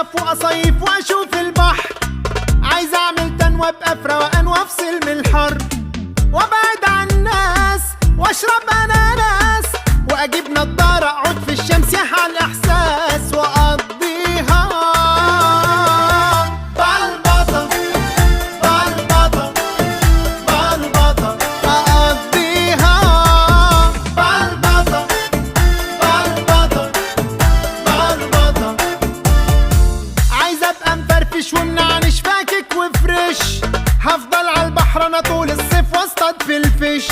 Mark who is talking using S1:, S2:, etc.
S1: مصيف وأصيف وأشوف البحر. عايز أعمل تنوى أبقى في روقان وأفصل من الحر، وأبعد عن الناس وأشرب أناناس، وأجيب نضارة أقعد في الشمس يحيى الإحساس، وأقضيها بلبطة بلبطة بلبطة، أقضيها بلبطة بلبطة بلبطة. عايز أبقى مفرفش ومنعنش فاكك وفريش، هفضل على البحر أنا طول الصيف واصطاد في الفيش.